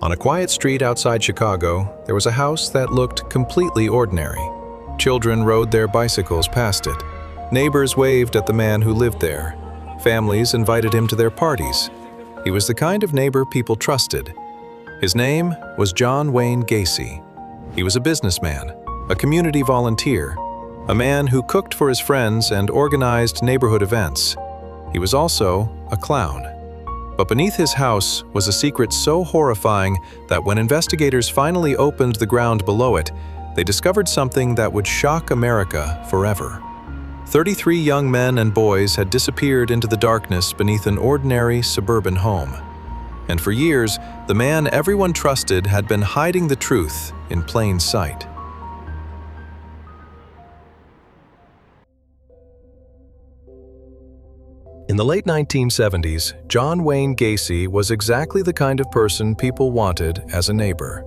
On a quiet street outside Chicago, there was a house that looked completely ordinary. Children rode their bicycles past it. Neighbors waved at the man who lived there. Families invited him to their parties. He was the kind of neighbor people trusted. His name was John Wayne Gacy. He was a businessman, a community volunteer, a man who cooked for his friends and organized neighborhood events. He was also a clown. But beneath his house was a secret so horrifying that when investigators finally opened the ground below it, they discovered something that would shock America forever. 33 young men and boys had disappeared into the darkness beneath an ordinary suburban home. And for years, the man everyone trusted had been hiding the truth in plain sight. In the late 1970s, John Wayne Gacy was exactly the kind of person people wanted as a neighbor.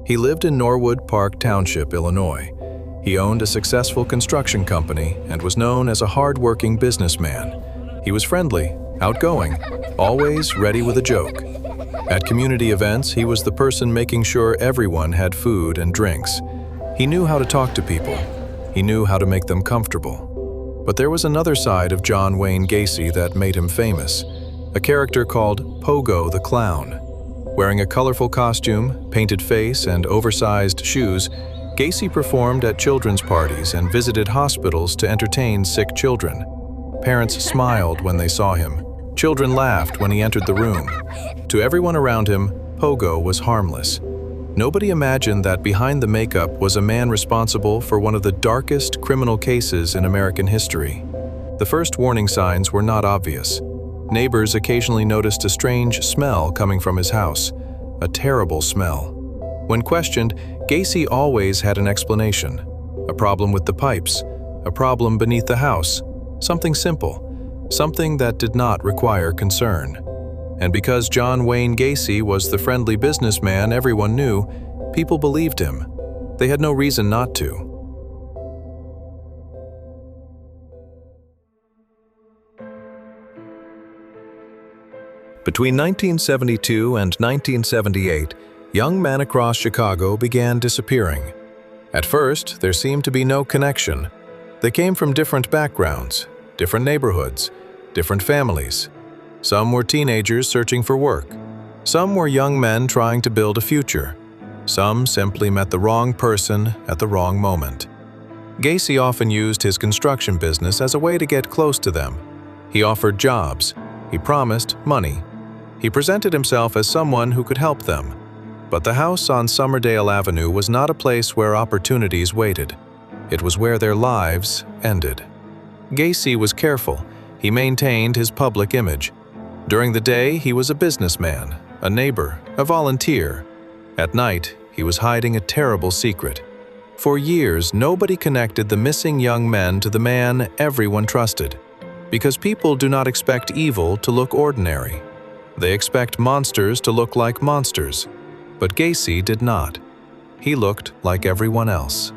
He lived in Norwood Park Township, Illinois. He owned a successful construction company and was known as a hard-working businessman. He was friendly, outgoing, always ready with a joke. At community events, he was the person making sure everyone had food and drinks. He knew how to talk to people. He knew how to make them comfortable. But there was another side of John Wayne Gacy that made him famous, a character called Pogo the Clown. Wearing a colorful costume, painted face, and oversized shoes, Gacy performed at children's parties and visited hospitals to entertain sick children. Parents smiled when they saw him. Children laughed when he entered the room. To everyone around him, Pogo was harmless. Nobody imagined that behind the makeup was a man responsible for one of the darkest criminal cases in American history. The first warning signs were not obvious. Neighbors occasionally noticed a strange smell coming from his house, a terrible smell. When questioned, Gacy always had an explanation. A problem with the pipes, a problem beneath the house, something simple, something that did not require concern. And because John Wayne Gacy was the friendly businessman everyone knew, people believed him. They had no reason not to. Between 1972 and 1978, young men across Chicago began disappearing. At first, there seemed to be no connection. They came from different backgrounds, different neighborhoods, different families. Some were teenagers searching for work. Some were young men trying to build a future. Some simply met the wrong person at the wrong moment. Gacy often used his construction business as a way to get close to them. He offered jobs. He promised money. He presented himself as someone who could help them. But the house on Summerdale Avenue was not a place where opportunities waited. It was where their lives ended. Gacy was careful. He maintained his public image. During the day, he was a businessman, a neighbor, a volunteer. At night, he was hiding a terrible secret. For years, nobody connected the missing young men to the man everyone trusted. Because people do not expect evil to look ordinary. They expect monsters to look like monsters. But Gacy did not. He looked like everyone else.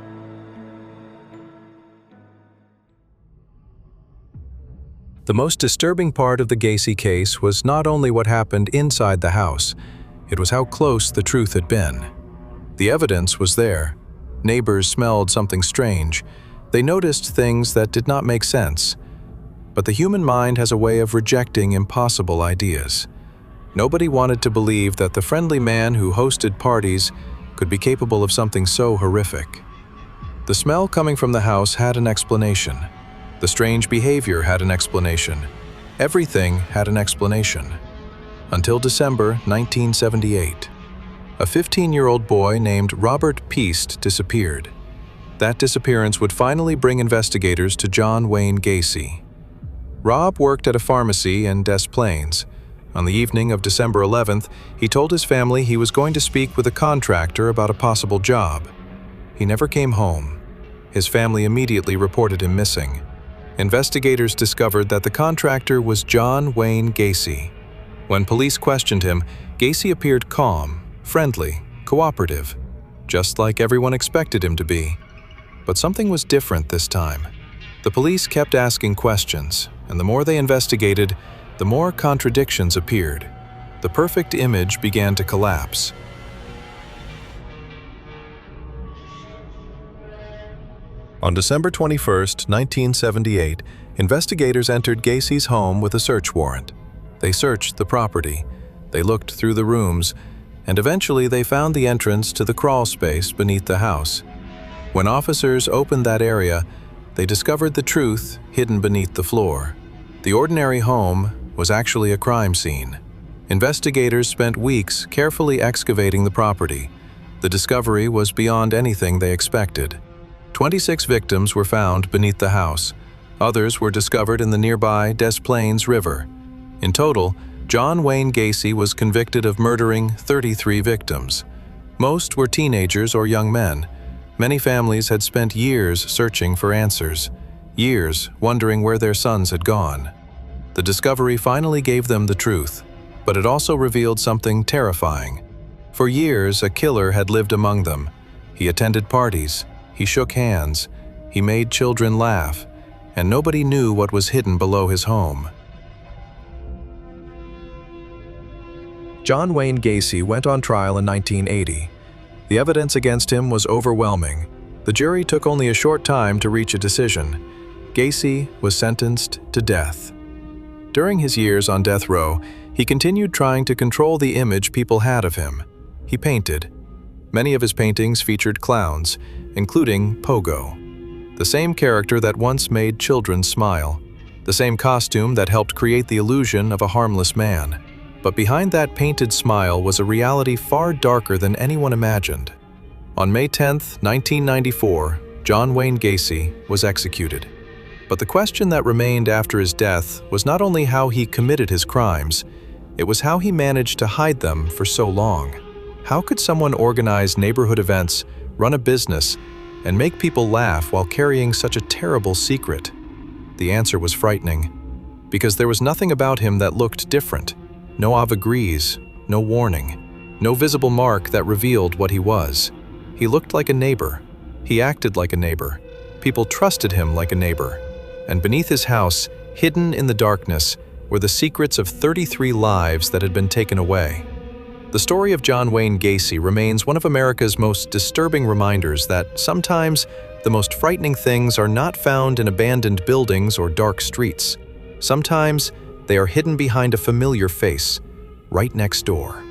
The most disturbing part of the Gacy case was not only what happened inside the house, it was how close the truth had been. The evidence was there. Neighbors smelled something strange. They noticed things that did not make sense. But the human mind has a way of rejecting impossible ideas. Nobody wanted to believe that the friendly man who hosted parties could be capable of something so horrific. The smell coming from the house had an explanation. The strange behavior had an explanation. Everything had an explanation. Until December 1978. A 15-year-old boy named Robert Peast disappeared. That disappearance would finally bring investigators to John Wayne Gacy. Rob worked at a pharmacy in Des Plaines. On the evening of December 11th, he told his family he was going to speak with a contractor about a possible job. He never came home. His family immediately reported him missing. Investigators discovered that the contractor was John Wayne Gacy. When police questioned him, Gacy appeared calm, friendly, cooperative, just like everyone expected him to be. But something was different this time. The police kept asking questions, and the more they investigated, the more contradictions appeared. The perfect image began to collapse. On December 21, 1978, investigators entered Gacy's home with a search warrant. They searched the property. They looked through the rooms, and eventually they found the entrance to the crawl space beneath the house. When officers opened that area, they discovered the truth hidden beneath the floor. The ordinary home was actually a crime scene. Investigators spent weeks carefully excavating the property. The discovery was beyond anything they expected. 26 victims were found beneath the house. Others were discovered in the nearby Des Plaines River. In total, John Wayne Gacy was convicted of murdering 33 victims. Most were teenagers or young men. Many families had spent years searching for answers, years wondering where their sons had gone. The discovery finally gave them the truth, but it also revealed something terrifying. For years, a killer had lived among them. He attended parties, he shook hands, he made children laugh, and nobody knew what was hidden below his home. John Wayne Gacy went on trial in 1980. The evidence against him was overwhelming. The jury took only a short time to reach a decision. Gacy was sentenced to death. During his years on death row, he continued trying to control the image people had of him. He painted. Many of his paintings featured clowns, including Pogo, the same character that once made children smile, the same costume that helped create the illusion of a harmless man. But behind that painted smile was a reality far darker than anyone imagined. On May 10, 1994, John Wayne Gacy was executed. But the question that remained after his death was not only how he committed his crimes, it was how he managed to hide them for so long. How could someone organize neighborhood events, run a business, and make people laugh while carrying such a terrible secret? The answer was frightening, because there was nothing about him that looked different. No avant-grise, no warning, no visible mark that revealed what he was. He looked like a neighbor. He acted like a neighbor. People trusted him like a neighbor. And beneath his house, hidden in the darkness, were the secrets of 33 lives that had been taken away. The story of John Wayne Gacy remains one of America's most disturbing reminders that sometimes the most frightening things are not found in abandoned buildings or dark streets. Sometimes they are hidden behind a familiar face, right next door.